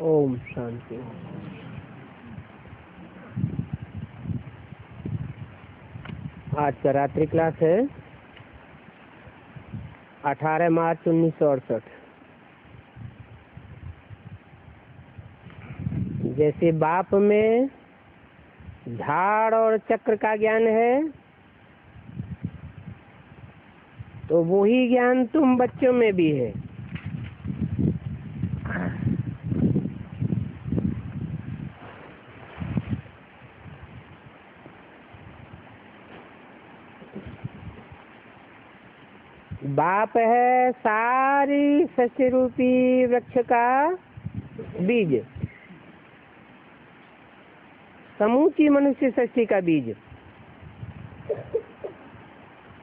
ओम शांति। आज का रात्रि क्लास है 18 मार्च 1968। जैसे बाप में झाड़ और चक्र का ज्ञान है, तो वही ज्ञान तुम बच्चों में भी है। बाप है सारी सृष्टि रूपी वृक्ष का बीज, समूची मनुष्य सृष्टि का बीज।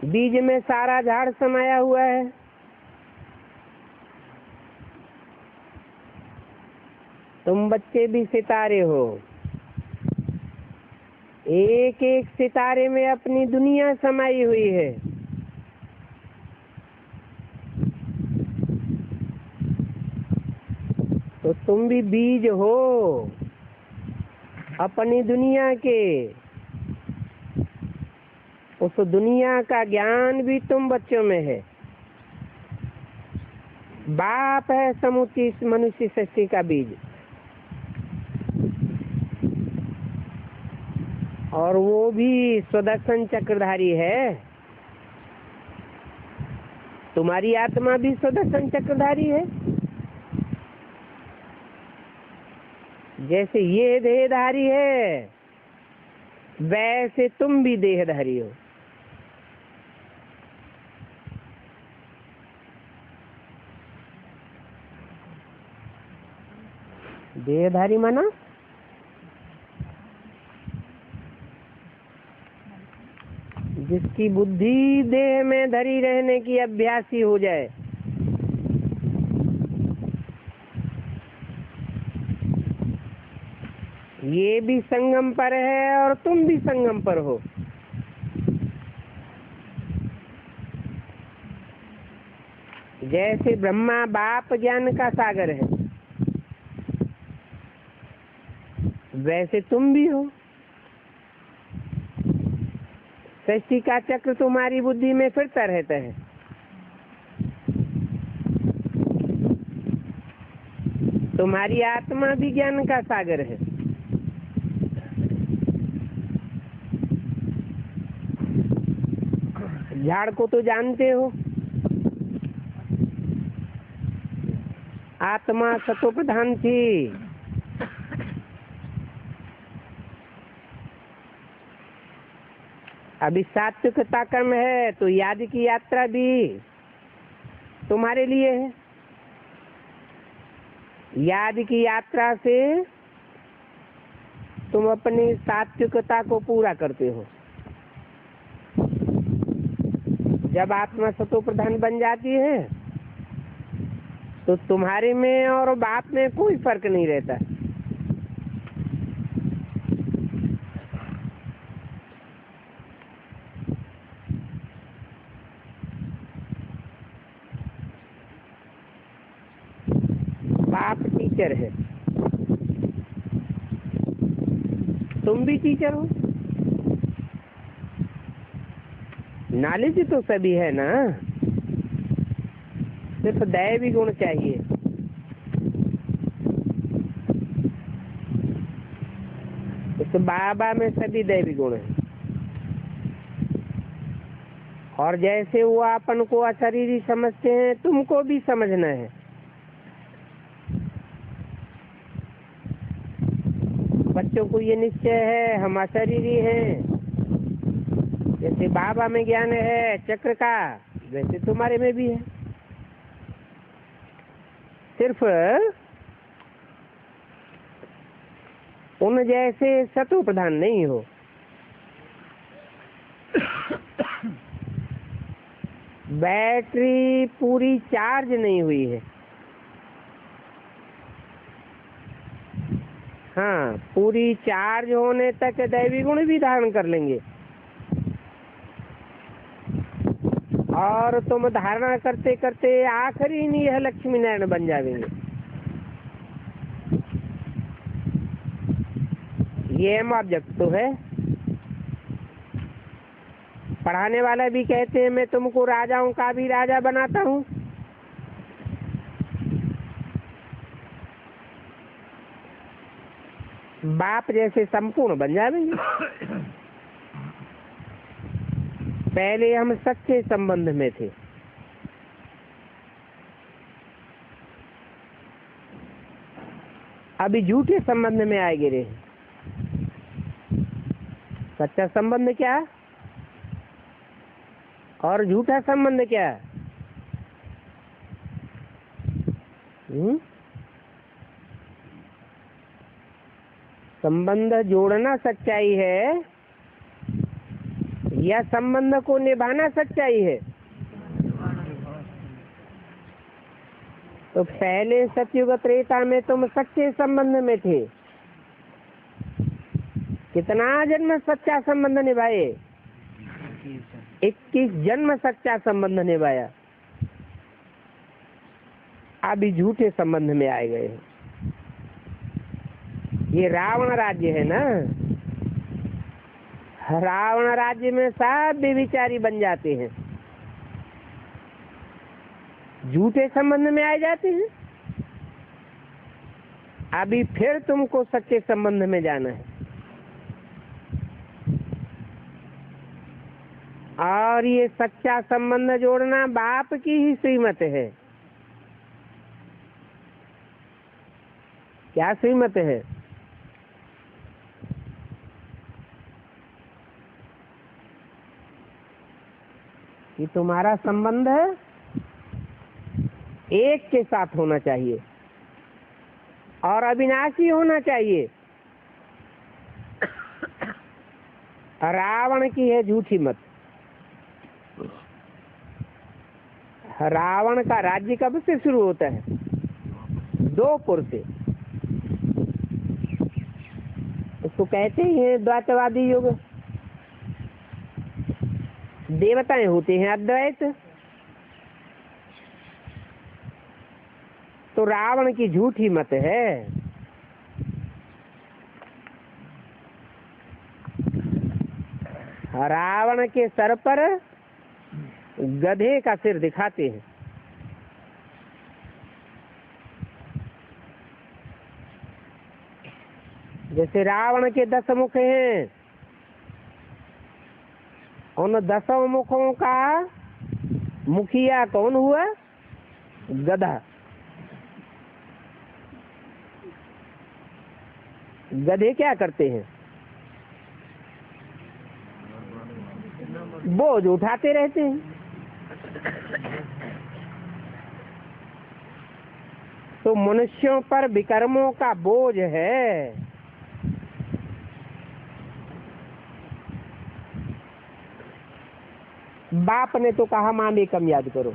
बीज में सारा झाड़ समाया हुआ है। तुम बच्चे भी सितारे हो। एक एक सितारे में अपनी दुनिया समाई हुई है। तो तुम भी बीज हो अपनी दुनिया के। उस दुनिया का ज्ञान भी तुम बच्चों में है। बाप है समूची मनुष्य सृष्टि का बीज, और वो भी सुदर्शन चक्रधारी है। तुम्हारी आत्मा भी सुदर्शन चक्रधारी है। जैसे ये देहधारी है, वैसे तुम भी देहधारी हो। देहधारी माना जिसकी बुद्धि देह में धरी रहने की अभ्यासी हो जाए। ये भी संगम पर है और तुम भी संगम पर हो। जैसे ब्रह्मा बाप ज्ञान का सागर है, वैसे तुम भी हो। सृष्टि का चक्र तुम्हारी बुद्धि में फिरता रहता है। तुम्हारी आत्मा भी ज्ञान का सागर है। झाड़ को तो जानते हो, आत्मा सतो प्रधान थी। अभी सात्विकता कम है, तो याद की यात्रा भी तुम्हारे लिए है। याद की यात्रा से तुम अपनी सात्विकता को पूरा करते हो। जब आत्मा सतो प्रधान बन जाती है तो तुम्हारे में और बाप में कोई फर्क नहीं रहता। बाप टीचर है, तुम भी टीचर हो। नॉलेज तो सभी है ना, सिर्फ दैवी गुण चाहिए। इस बाबा में सभी दैवी गुण है। और जैसे वो अपन को अशरीरी समझते हैं, तुमको भी समझना है। बच्चों को ये निश्चय है हम अशरीरी हैं। जैसे बाबा में ज्ञान है चक्र का, वैसे तुम्हारे में भी है। सिर्फ उन जैसे सतो प्रधान नहीं हो। बैटरी पूरी चार्ज नहीं हुई है। हाँ, पूरी चार्ज होने तक दैवी गुण भी धारण कर लेंगे और तुम धारणा करते करते आखिरी में यह लक्ष्मी नारायण बन जाएंगे। ये एम ऑब्जेक्ट तो है। पढ़ाने वाला भी कहते हैं मैं तुमको राजाओं का भी राजा बनाता हूँ। बाप जैसे संपूर्ण बन जाएंगे। पहले हम सच्चे संबंध में थे, अभी झूठे संबंध में आए गिरे। सच्चा संबंध क्या और झूठा संबंध क्या? संबंध जोड़ना सच्चाई है या संबंध को निभाना सच्चाई है? तो पहले सतयुग त्रेता में तुम सच्चे संबंध में थे। कितना जन्म सच्चा संबंध निभाए? 21 जन्म सच्चा संबंध निभाया। अभी झूठे संबंध में आए गए। ये रावण राज्य है ना, रावण राज्य में सब बेविचारी बन जाते हैं, झूठे संबंध में आ जाते हैं। अभी फिर तुमको सच्चे संबंध में जाना है और ये सच्चा संबंध जोड़ना बाप की ही श्रीमत है। क्या श्रीमत है? कि तुम्हारा संबंध एक के साथ होना चाहिए और अविनाशी होना चाहिए। रावण की है झूठी मत। रावण का राज्य कब से शुरू होता है? 2 पुर से। उसको कहते हैं द्वैतवादी युग। देवताएं होते हैं अद्वैत। तो रावण की झूठी मत है। रावण के सर पर गधे का सिर दिखाते हैं। जैसे रावण के 10 मुख हैं, उन 10 मुखों का मुखिया कौन हुआ? गधा। गधे क्या करते हैं? बोझ उठाते रहते हैं। तो मनुष्यों पर विकर्मों का बोझ है। बाप ने तो कहा माँ में कम याद करो,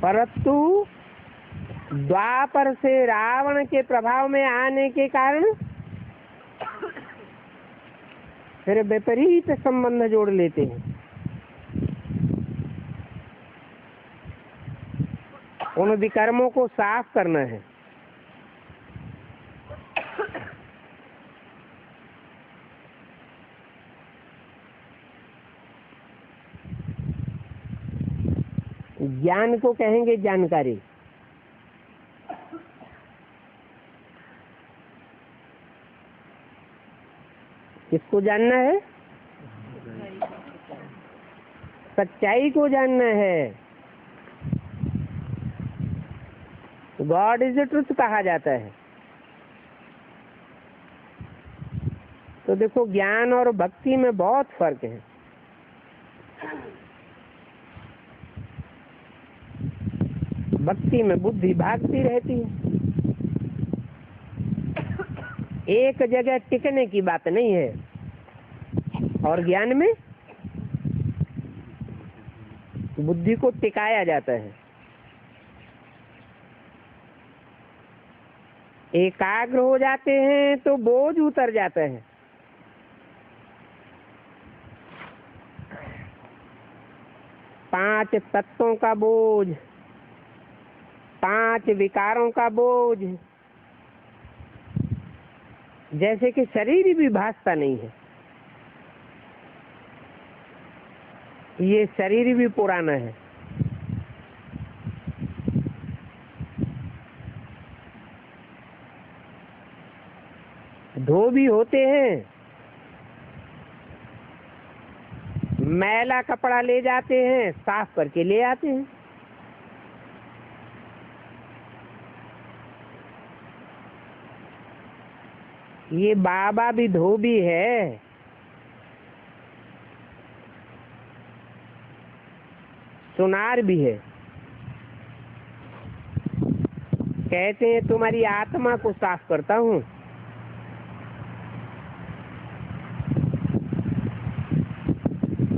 परंतु द्वापर से रावण के प्रभाव में आने के कारण फिर विपरीत संबंध जोड़ लेते हैं। उन विकर्मों को साफ करना है। ज्ञान को कहेंगे जानकारी। किसको जानना है? सच्चाई को जानना है। गॉड इज द ट्रुथ कहा जाता है। तो देखो, ज्ञान और भक्ति में बहुत फर्क है। भक्ति में बुद्धि भागती रहती है, एक जगह टिकने की बात नहीं है। और ज्ञान में बुद्धि को टिकाया जाता है, एकाग्र हो जाते हैं तो बोझ उतर जाता है। पांच तत्वों का बोझ, पांच विकारों का बोझ, जैसे कि शरीर भी भासता नहीं है। ये शरीर भी पुराना है। धोबी होते हैं, मैला कपड़ा ले जाते हैं, साफ करके ले आते हैं। ये बाबा भी धोबी है। सुनार भी है। कहते हैं तुम्हारी आत्मा को साफ करता हूँ।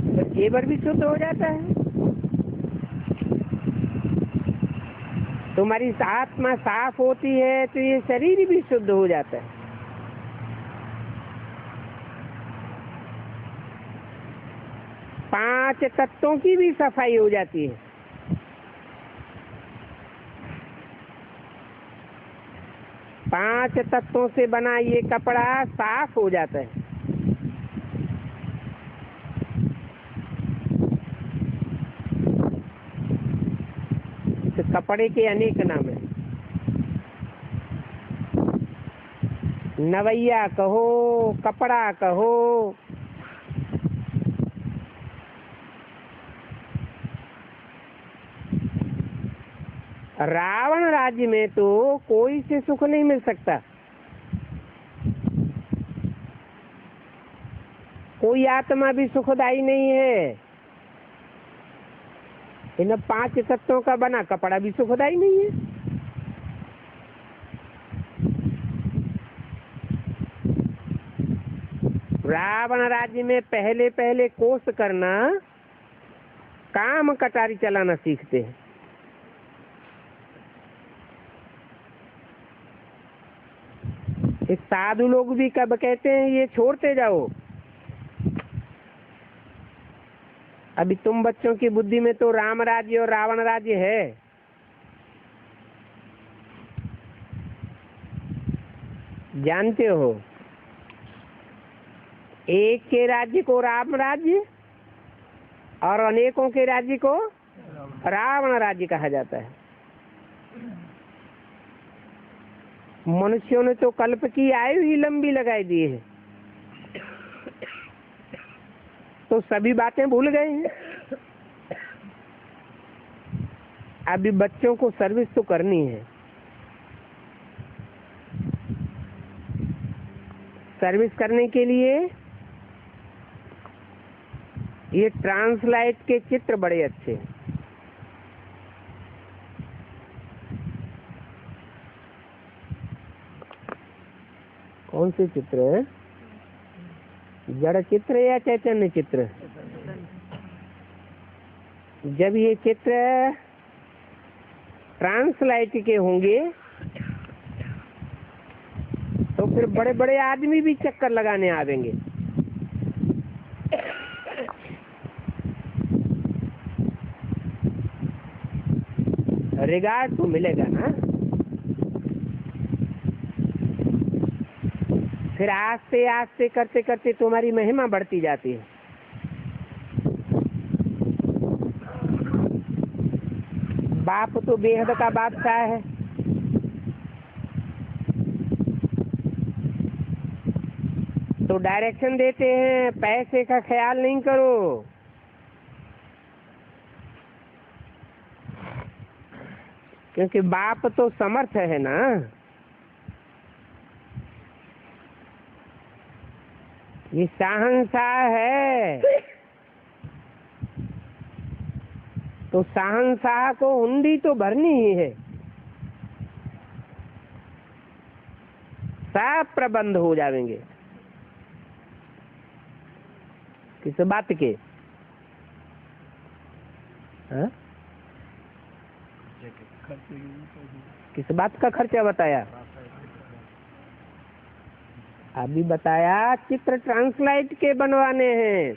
तो जेवर भी शुद्ध हो जाता है। तुम्हारी आत्मा साफ होती है तो ये शरीर भी शुद्ध हो जाता है। पांच तत्वों की भी सफाई हो जाती है। पांच तत्वों से बना ये कपड़ा साफ हो जाता है। तो कपड़े के अनेक नाम हैं। नवैया कहो, कपड़ा कहो, रावण राज्य में तो कोई से सुख नहीं मिल सकता। कोई आत्मा भी सुखदायी नहीं है। इन पांच तत्वों का बना कपड़ा भी सुखदायी नहीं है। रावण राज्य में पहले पहले कोस करना, काम कटारी चलाना सीखते हैं। इस साधु लोग भी कब कहते हैं ये छोड़ते जाओ। अभी तुम बच्चों की बुद्धि में तो राम राज्य और रावण राज्य है। जानते हो, एक के राज्य को राम राज्य और अनेकों के राज्य को रावण राज्य कहा जाता है। मनुष्यों ने तो कल्प की आयु ही लंबी लगाई दी है, तो सभी बातें भूल गए हैं। अभी बच्चों को सर्विस तो करनी है। सर्विस करने के लिए ये ट्रांसलाइट के चित्र बड़े अच्छे हैं। कौन से चित्र है? जड़ चित्र या चैतन्य चित्र? जब ये चित्र ट्रांसलाइट के होंगे तो फिर बड़े बड़े आदमी भी चक्कर लगाने आवेंगे। रिगार्ड तो मिलेगा ना। फिर आस्ते आस्ते करते करते तुम्हारी महिमा बढ़ती जाती है। बाप तो बेहद का बादशाह है। तो डायरेक्शन देते हैं, पैसे का ख्याल नहीं करो। क्योंकि बाप तो समर्थ है ना। ये शहंशाह है, तो शहंशाह को हुंडी तो भरनी ही है। सब प्रबंध हो जाएंगे। किस बात के? हाँ? किस बात का खर्चा बताया? अभी बताया चित्र ट्रांसलाइट के बनवाने हैं।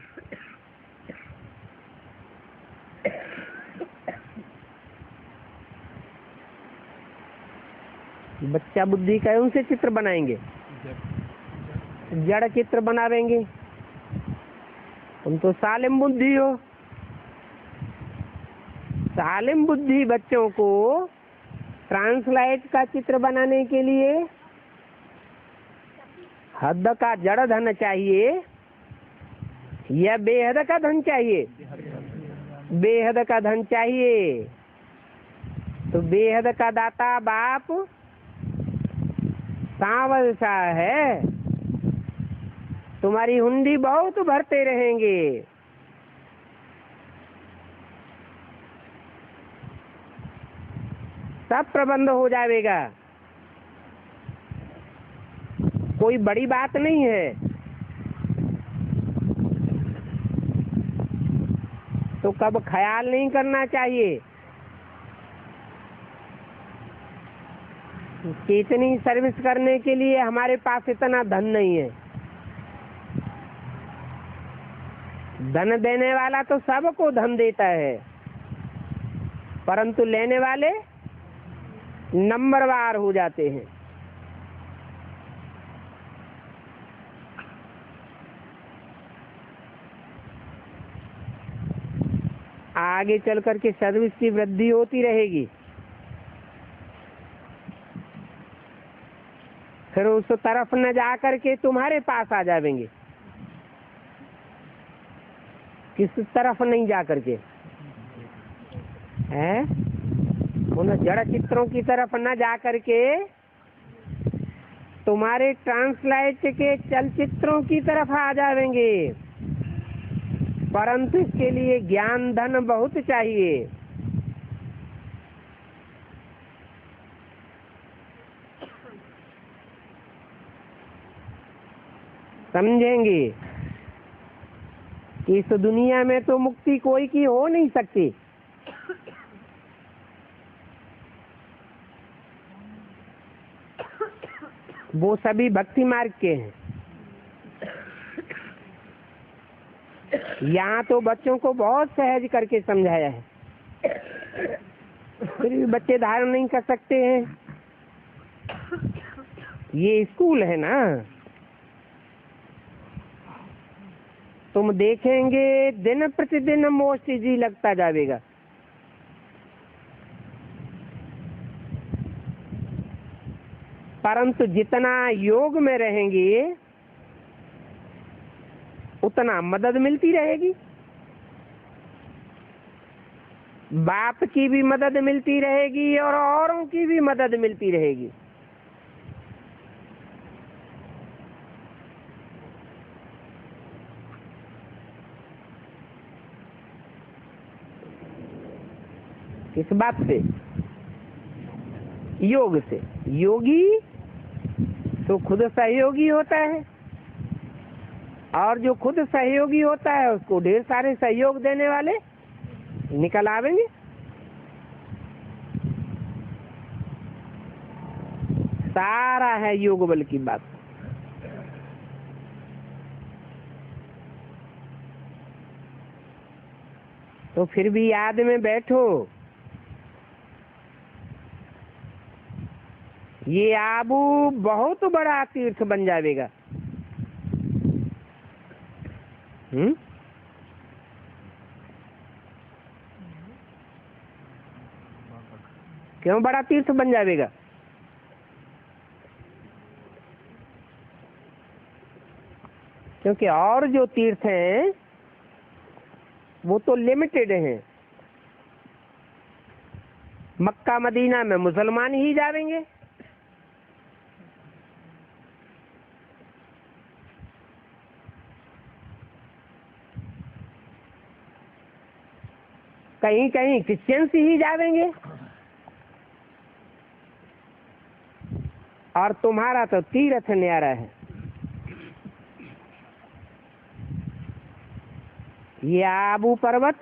बच्चा बुद्धि का उनसे चित्र बनाएंगे, जड़ चित्र बनावेंगे। तुम तो सालिम बुद्धि हो। सालिम बुद्धि बच्चों को ट्रांसलाइट का चित्र बनाने के लिए हद का जड़ धन चाहिए या बेहद का धन चाहिए? बेहद का धन चाहिए। तो बेहद का दाता बाप सांवल सा है। तुम्हारी हुंडी बहुत भरते रहेंगे। सब प्रबंध हो जाएगा। कोई बड़ी बात नहीं है। तो कब ख्याल नहीं करना चाहिए कि इतनी सर्विस करने के लिए हमारे पास इतना धन नहीं है। धन देने वाला तो सबको धन देता है, परंतु लेने वाले नंबरवार हो जाते हैं। आगे चल करके सर्विस की वृद्धि होती रहेगी। फिर उस तरफ न जा करके तुम्हारे पास आ जाएंगे। किस तरफ नहीं जा करके है? उन जड़ चित्रों की तरफ न जा करके तुम्हारे ट्रांसलाइट के चलचित्रों की तरफ आ जाएंगे। परंतु इसके लिए ज्ञान धन बहुत चाहिए। समझेंगे कि इस दुनिया में तो मुक्ति कोई की हो नहीं सकती। वो सभी भक्ति मार्ग के हैं। यहाँ तो बच्चों को बहुत सहज करके समझाया है, फिर भी बच्चे धारण नहीं कर सकते हैं। ये स्कूल है ना। तुम देखेंगे दिन प्रतिदिन मोस्ट इजी लगता जाएगा। परंतु जितना योग में रहेंगे उतना मदद मिलती रहेगी। बाप की भी मदद मिलती रहेगी और औरों की भी मदद मिलती रहेगी। किस बात से? योग से। योगी तो खुद सहयोगी होता है, और जो खुद सहयोगी होता है उसको ढेर सारे सहयोग देने वाले निकल आवेंगे। सारा है योग बल की बात। तो फिर भी याद में बैठो, ये आबू बहुत बड़ा तीर्थ बन जाएगा। क्यों बड़ा तीर्थ बन जाएगा? क्योंकि और जो तीर्थ हैं वो तो लिमिटेड हैं। मक्का मदीना में मुसलमान ही जाएंगे, कहीं कहीं क्रिश्चियंस ही जाएंगे, और तुम्हारा तो तीर्थ न्यारा है। ये आबू पर्वत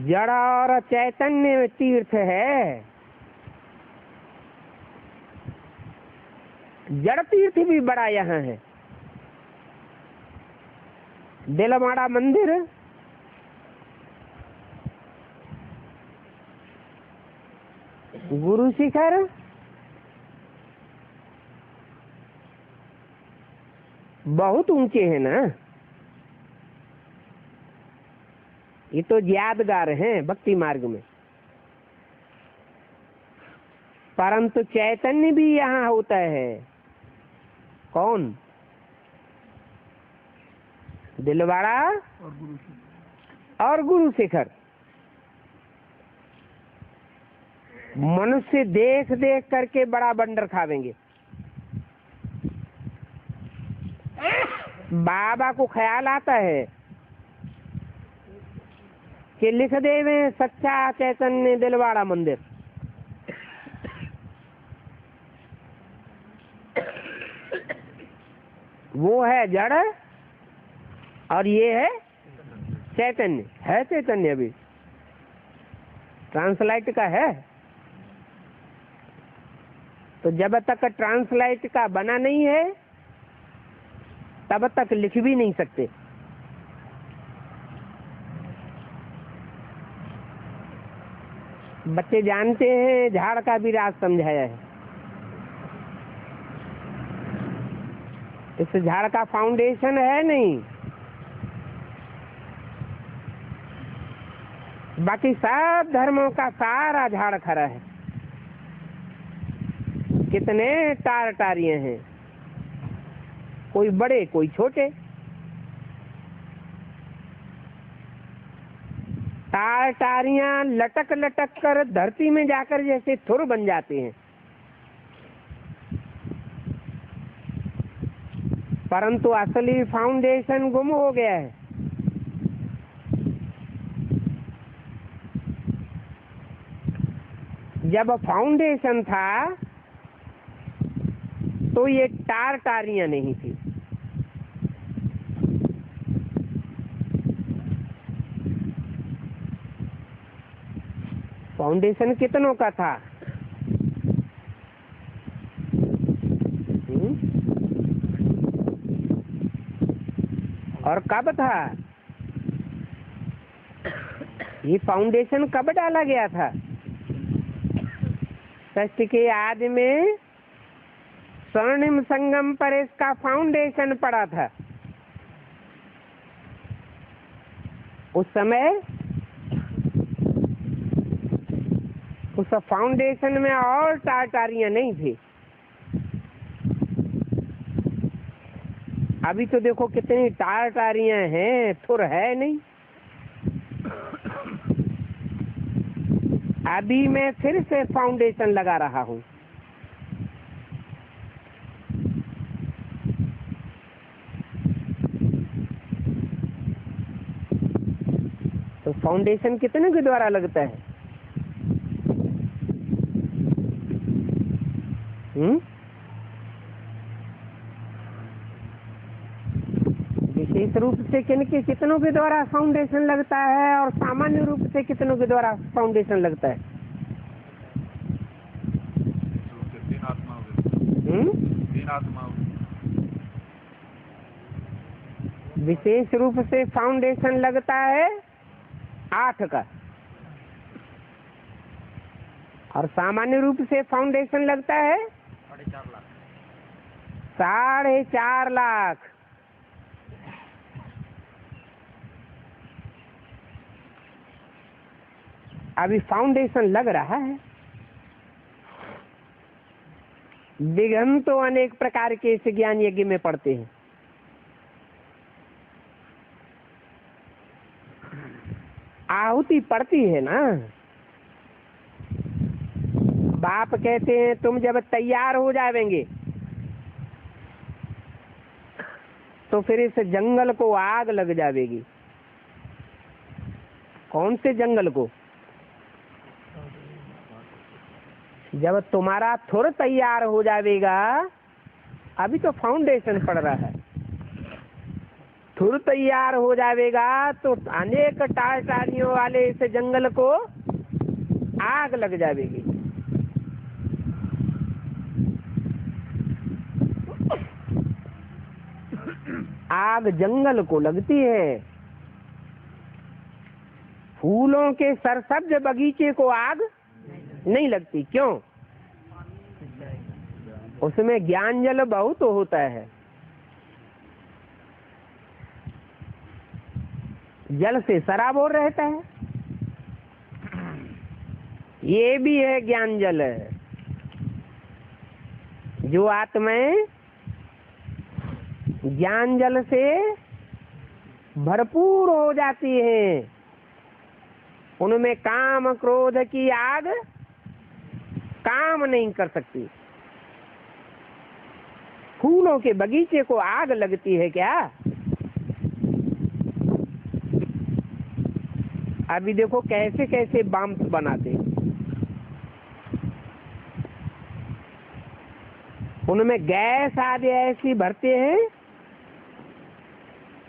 जड़ और चैतन्य तीर्थ है। जड़ तीर्थ भी बड़ा यहाँ है। दिलवाड़ा मंदिर गुरु शिखर बहुत ऊंचे हैं ना। ये तो यादगार हैं भक्ति मार्ग में। परंतु चैतन्य भी यहाँ होता है। कौन? दिलवाड़ा और गुरु शिखर। मनुष्य देख देख करके बड़ा बंडर खावेंगे। बाबा को ख्याल आता है कि लिख देवे सच्चा चैतन्य दिलवाड़ा मंदिर। वो है जड़ और ये है चैतन्य। है चैतन्य अभी ट्रांसलाइट का है। तो जब तक ट्रांसलाइट का बना नहीं है तब तक लिख भी नहीं सकते। बच्चे जानते हैं झाड़ का भी राज समझाया है। इस झाड़ का फाउंडेशन है नहीं, बाकी सब धर्मों का सारा झाड़ खड़ा है। कितने टार टारिये हैं, कोई बड़े कोई छोटे। टार टारियां लटक लटक कर धरती में जाकर जैसे थुर बन जाते हैं, परंतु असली फाउंडेशन गुम हो गया है। जब फाउंडेशन था तो ये टार टारियां नहीं थी। फाउंडेशन कितनों का था? और कब था ये फाउंडेशन? कब डाला गया था? षष्ठ के आदि में स्वर्णिम संगम पर इसका फाउंडेशन पड़ा था। उस समय उस फाउंडेशन में और टारियां नहीं थी। अभी तो देखो कितनी टारियां हैं, थुर है नहीं। अभी मैं फिर से फाउंडेशन लगा रहा हूं। फाउंडेशन कितने के द्वारा लगता है? विशेष रूप से कितनों के द्वारा फाउंडेशन लगता है और सामान्य रूप से कितनों के द्वारा फाउंडेशन लगता है? विशेष रूप से फाउंडेशन लगता है 8 का, और सामान्य रूप से फाउंडेशन लगता है 4.5 लाख। अभी फाउंडेशन लग रहा है। विघ्न तो अनेक प्रकार के इस ज्ञान यज्ञ में पड़ते हैं। आहुति पड़ती है ना। बाप कहते हैं तुम जब तैयार हो जाएंगे तो फिर इस जंगल को आग लग जाएगी। कौन से जंगल को? जब तुम्हारा थोड़ा तैयार हो जाएगा, अभी तो फाउंडेशन पड़ रहा है, थोड़ा तैयार हो जाएगा तो अनेक टालियों वाले इस जंगल को आग लग जाएगी। आग जंगल को लगती है, फूलों के सरसब्ज बगीचे को आग नहीं लगती। क्यों? उसमें ज्ञान जल बहुत होता है। जल से सराबोर रहता है। ये भी है ज्ञान जल। जो आत्माएं ज्ञान जल से भरपूर हो जाती हैं, उनमें काम क्रोध की आग काम नहीं कर सकती। फूलों के बगीचे को आग लगती है क्या? अभी देखो कैसे कैसे बम्स बनाते, उनमें गैस आदि ऐसी भरते हैं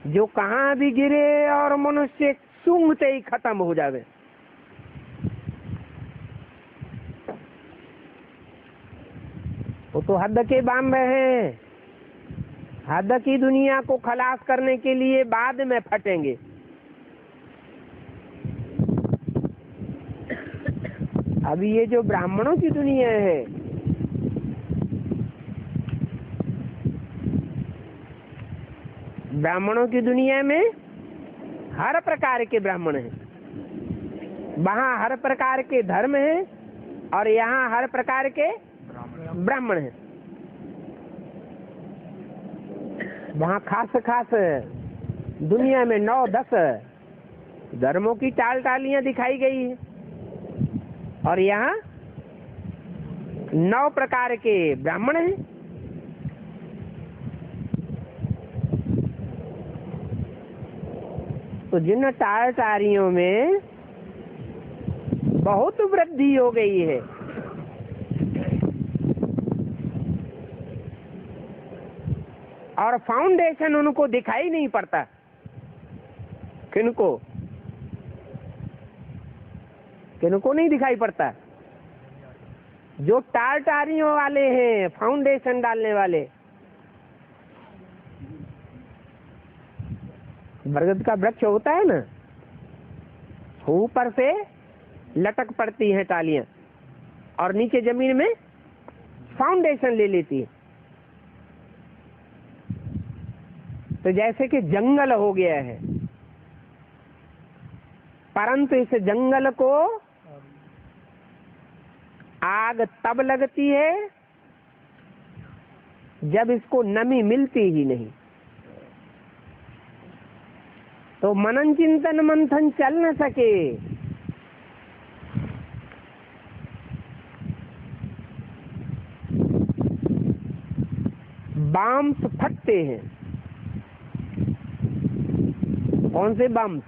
जो कहाँ भी गिरे और मनुष्य सूंघते ही खत्म हो जावे। वो तो हद के बम हैं। हद की दुनिया को खलास करने के लिए बाद में फटेंगे। अभी ये जो ब्राह्मणों की दुनिया है, ब्राह्मणों की दुनिया में हर प्रकार के ब्राह्मण हैं। वहाँ हर प्रकार के धर्म हैं और यहाँ हर प्रकार के ब्राह्मण हैं। वहाँ खास खास दुनिया में 9-10 धर्मों की टालियां दिखाई गई है, और यहाँ 9 प्रकार के ब्राह्मण हैं। तो जिन टालियों में बहुत वृद्धि हो गई है, और फाउंडेशन उनको दिखाई नहीं पड़ता। किनको नहीं दिखाई पड़ता? जो टालियों वाले हैं, फाउंडेशन डालने वाले। बरगद का वृक्ष होता है ना, ऊपर से लटक पड़ती हैं टालियां और नीचे जमीन में फाउंडेशन ले लेती है। तो जैसे कि जंगल हो गया है, परंतु इस जंगल को आग तब लगती है जब इसको नमी मिलती ही नहीं। तो मनन चिंतन मंथन चल न सके। बाम्स फटते हैं। कौन से बाम्स?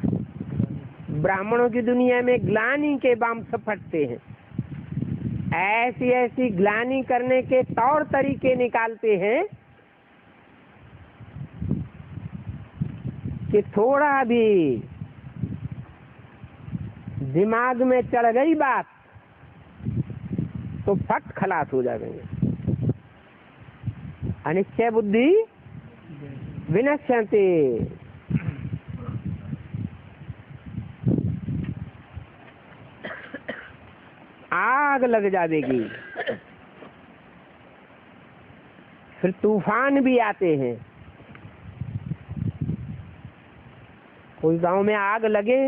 ब्राह्मणों की दुनिया में ग्लानि के बांस फटते हैं। ऐसी ऐसी ग्लानि करने के तौर तरीके निकालते हैं कि थोड़ा भी दिमाग में चढ़ गई बात तो फट खलास हो जाएंगे। अनिश्चय बुद्धि विनश्यन्ते। आग लग जाएगी। फिर तूफान भी आते हैं। कोई गांव में आग लगे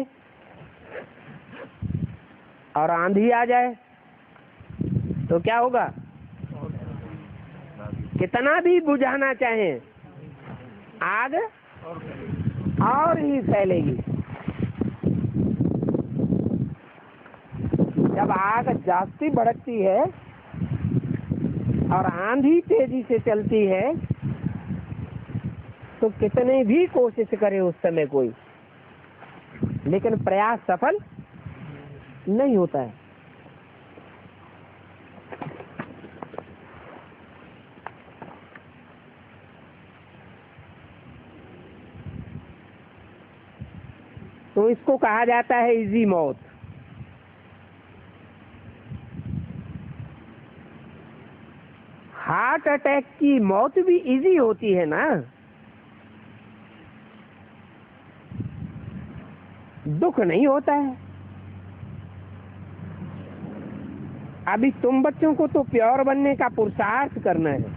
और आंधी आ जाए तो क्या होगा? कितना भी बुझाना चाहे आग और ही फैलेगी। जब आग जास्ती भड़कती है और आंधी तेजी से चलती है तो कितने भी कोशिश करे उस समय कोई, लेकिन प्रयास सफल नहीं होता है। तो इसको कहा जाता है इजी मौत। हार्ट अटैक की मौत भी इजी होती है ना, दुख नहीं होता है। अभी तुम बच्चों को तो प्योर बनने का पुरुषार्थ करना है।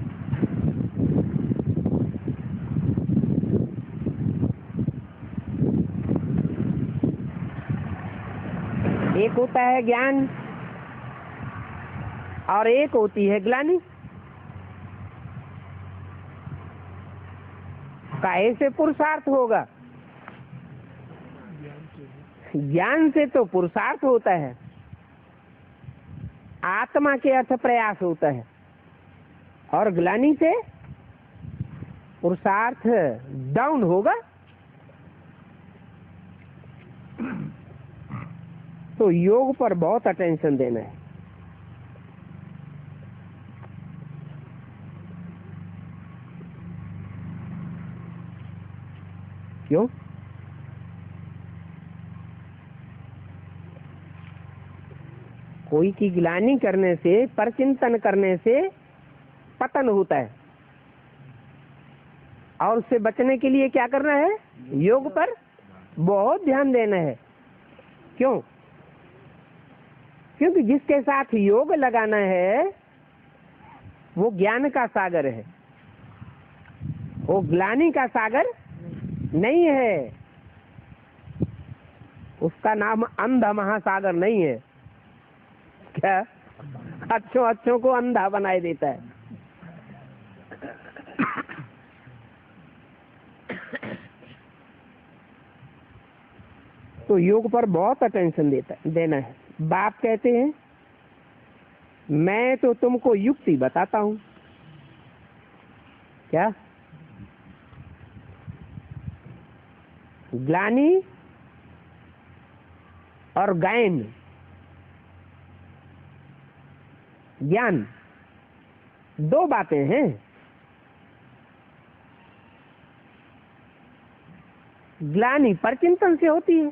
एक होता है ज्ञान और एक होती है ग्लानि। काहे से पुरुषार्थ होगा? ज्ञान से तो पुरुषार्थ होता है, आत्मा के अर्थ प्रयास होता है, और ग्लानि से पुरुषार्थ डाउन होगा। तो योग पर बहुत अटेंशन देना है। क्यों? कोई की ग्लानि करने से, परचिंतन करने से पतन होता है, और उससे बचने के लिए क्या करना है? योग पर बहुत ध्यान देना है। क्यों? क्योंकि जिसके साथ योग लगाना है वो ज्ञान का सागर है, वो ग्लानि का सागर नहीं है। उसका नाम अंधा महासागर नहीं है। क्या? अच्छों को अंधा बनाए देता है। तो योग पर बहुत अटेंशन देना है। बाप कहते हैं मैं तो तुमको युक्ति बताता हूं। क्या? ग्लानि और गायन, ज्ञान, दो बातें हैं। ग्लानि परचिंतन से होती है,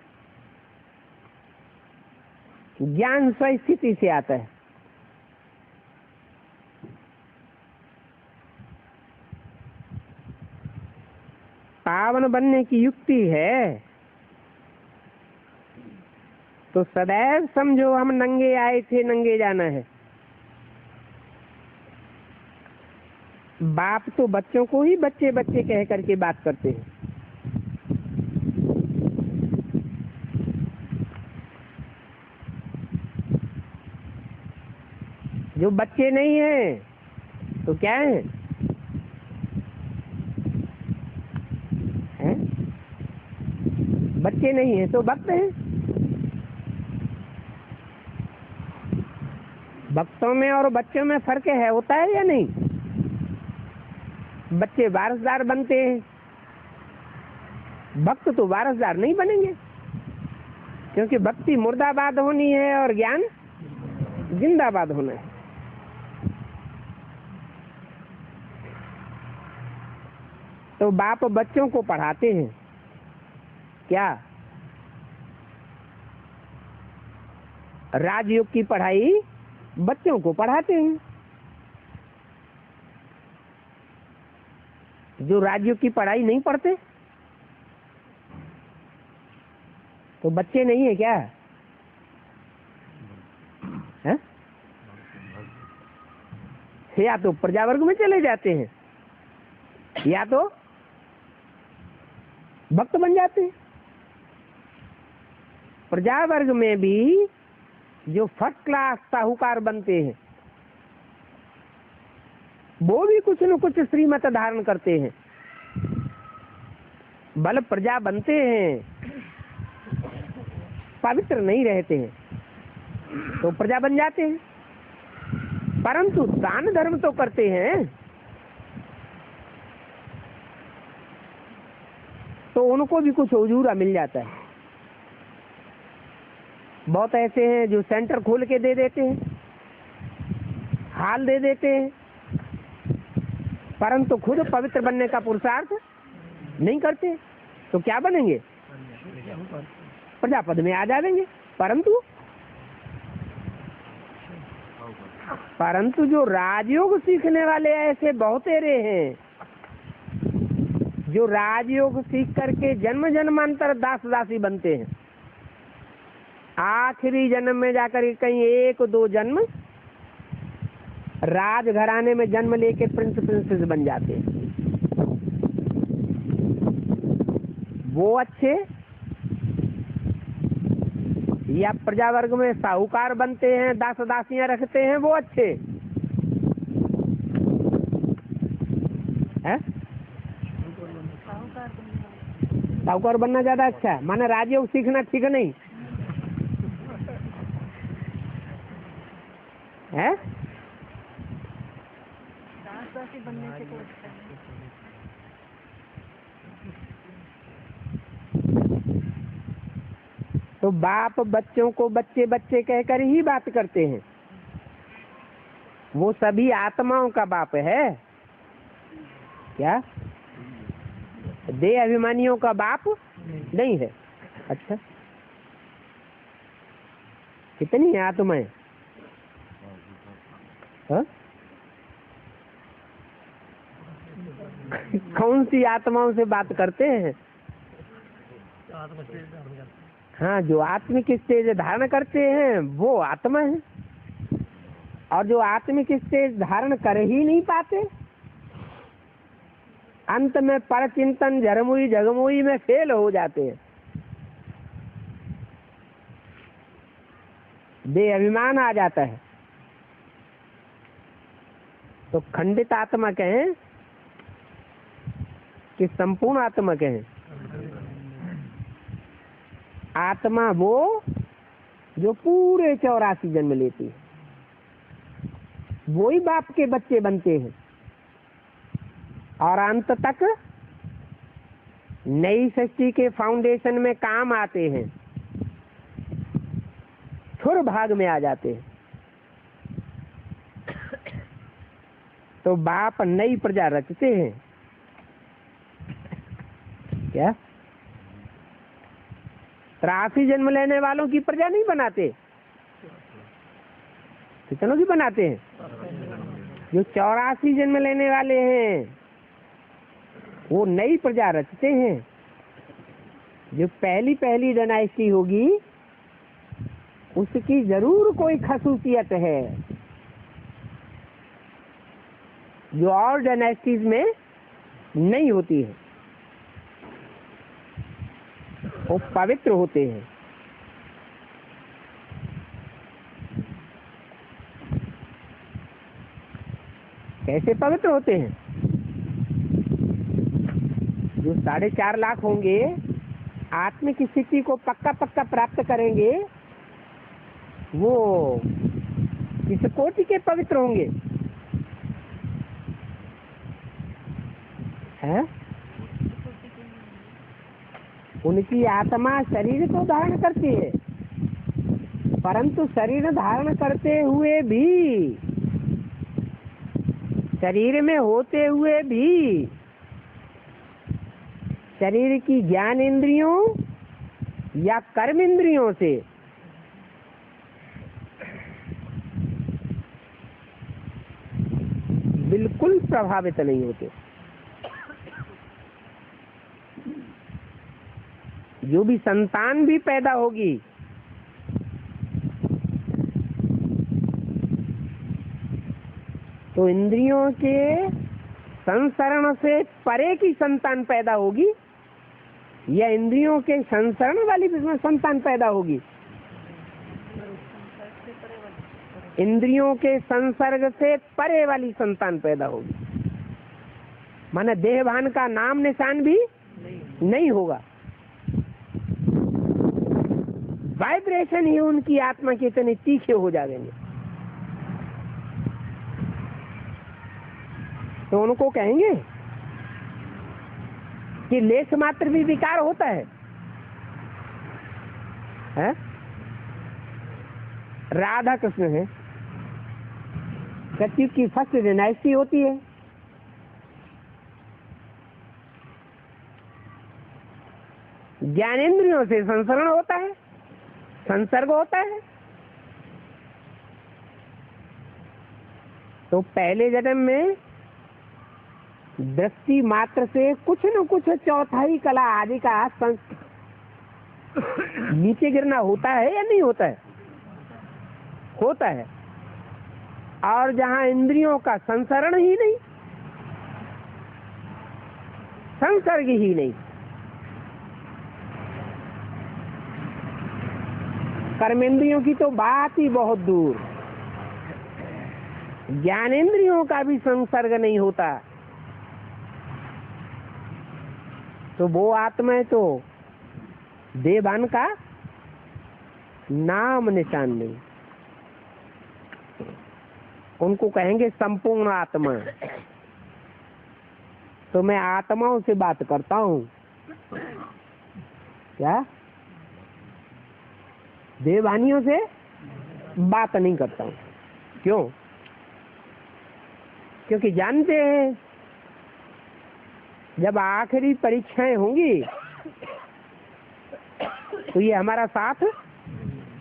ज्ञान स्वस्थिति से आता है। पावन बनने की युक्ति है तो सदैव समझो हम नंगे आए थे, नंगे जाना है। बाप तो बच्चों को ही बच्चे बच्चे कह करके बात करते हैं। जो बच्चे नहीं हैं तो क्या है? बच्चे नहीं है तो भक्त हैं। भक्तों में और बच्चों में फर्क है, होता है या नहीं? बच्चे वारसदार बनते हैं, भक्त तो वारसदार नहीं बनेंगे। क्योंकि भक्ति मुर्दाबाद होनी है और ज्ञान जिंदाबाद होना है। तो बाप बच्चों को पढ़ाते हैं क्या? राजयोग की पढ़ाई बच्चों को पढ़ाते हैं। जो राजयोग की पढ़ाई नहीं पढ़ते तो बच्चे नहीं है क्या? है? या तो प्रजावर्ग में चले जाते हैं या तो भक्त बन जाते हैं। प्रजावर्ग में भी जो फर्स्ट क्लास साहूकार बनते हैं वो भी कुछ न कुछ श्रीमत धारण करते हैं। बल प्रजा बनते हैं, पवित्र नहीं रहते हैं तो प्रजा बन जाते हैं, परंतु दान धर्म तो करते हैं तो उनको भी कुछ उजूरा मिल जाता है। बहुत ऐसे हैं जो सेंटर खोल के दे देते हैं, हाल दे देते हैं, परंतु खुद पवित्र बनने का पुरुषार्थ नहीं करते तो क्या बनेंगे? प्रजापद में आ जाएंगे। परंतु जो राजयोग सीखने वाले ऐसे बहुतेरे हैं जो राजयोग सीख करके जन्म जन्मांतर दास दासी बनते हैं, आखिरी जन्म में जाकर कहीं 1-2 जन्म राजघराने में जन्म लेके प्रिंस प्रिंसेस बन जाते हैं। वो अच्छे या प्रजावर्ग में साहूकार बनते हैं, दास दासियां रखते हैं, वो अच्छे हैं? साहूकार बनना ज्यादा अच्छा है। माने राजयोग सीखना ठीक नहीं है? बनने से तो अच्छा है। तो बाप बच्चों को बच्चे बच्चे कहकर ही बात करते हैं। वो सभी आत्माओं का बाप है क्या? देह अभिमानियों का बाप नहीं है। अच्छा, कितनी है आत्माएं? हाँ? कौन सी आत्माओं से बात करते हैं? हाँ, जो आत्मिक स्टेज धारण करते हैं वो आत्मा है, और जो आत्मिक स्टेज धारण कर ही नहीं पाते, अंत में पर चिंतन झरमुई जगमुई में फेल हो जाते हैं। देह अभिमान आ जाता है तो खंडित आत्मा कहें कि संपूर्ण आत्मा कहें? आत्मा वो जो पूरे 84 जन्म लेती है, वो ही बाप के बच्चे बनते हैं और अंत तक नई सृष्टि के फाउंडेशन में काम आते हैं, छुर भाग में आ जाते हैं। तो बाप नई प्रजा रचते हैं क्या? 83 जन्म लेने वालों की प्रजा नहीं बनाते, कितनों की बनाते हैं? जो 84 जन्म लेने वाले हैं वो नई प्रजा रचते हैं। जो पहली डायनेस्टी होगी उसकी जरूर कोई खसूसियत है जो और डायनेस्टीज में नहीं होती है। वो पवित्र होते हैं। कैसे पवित्र होते हैं? जो 4.5 लाख होंगे आत्मिक स्थिति को पक्का प्राप्त करेंगे, वो किस कोटि के पवित्र होंगे? हैं? उनकी आत्मा शरीर को धारण करती है परंतु शरीर धारण करते हुए भी, शरीर में होते हुए भी शरीर की ज्ञान इंद्रियों या कर्म इंद्रियों से बिल्कुल प्रभावित नहीं होते। जो भी संतान भी पैदा होगी तो इंद्रियों के संसरण से परे की संतान पैदा होगी या इंद्रियों के संसरण वाली संतान पैदा होगी? इंद्रियों के संसर्ग से परे वाली संतान पैदा होगी। माने देहभान का नाम निशान भी नहीं होगा। वाइब्रेशन ही उनकी आत्मा के इतने तीखे हो जाएंगे तो उनको कहेंगे कि लेश मात्र भी विकार होता है? राधा कृष्ण है, सत्युग की फर्स्ट डायनेस्टी होती है। ज्ञानेंद्रियों से संसरण होता है, संसर्ग होता है। तो पहले जन्म में दृष्टि मात्र से कुछ न कुछ चौथाई कला आदि का नीचे गिरना होता है या नहीं होता है? होता है। और जहां इंद्रियों का संसरण ही नहीं, संसर्ग ही नहीं, कर्मेंद्रियों की तो बात ही बहुत दूर, ज्ञानेंद्रियों का भी संसर्ग नहीं होता, तो वो आत्मा तो देवान का नाम निशान नहीं। उनको कहेंगे संपूर्ण आत्मा। तो मैं आत्माओं से बात करता हूँ, क्या देवानियों से बात नहीं करता हूँ। क्यों? क्योंकि जानते हैं जब आखिरी परीक्षाएं होंगी तो ये हमारा साथ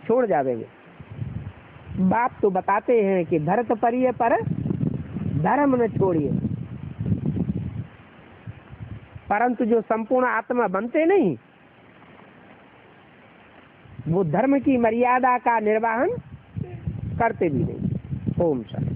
छोड़ जाएंगे। बाप तो बताते हैं कि धरत परिये पर धर्म न छोड़िए, परंतु जो संपूर्ण आत्मा बनते नहीं वो धर्म की मर्यादा का निर्वहन करते भी नहीं। ओम शांति।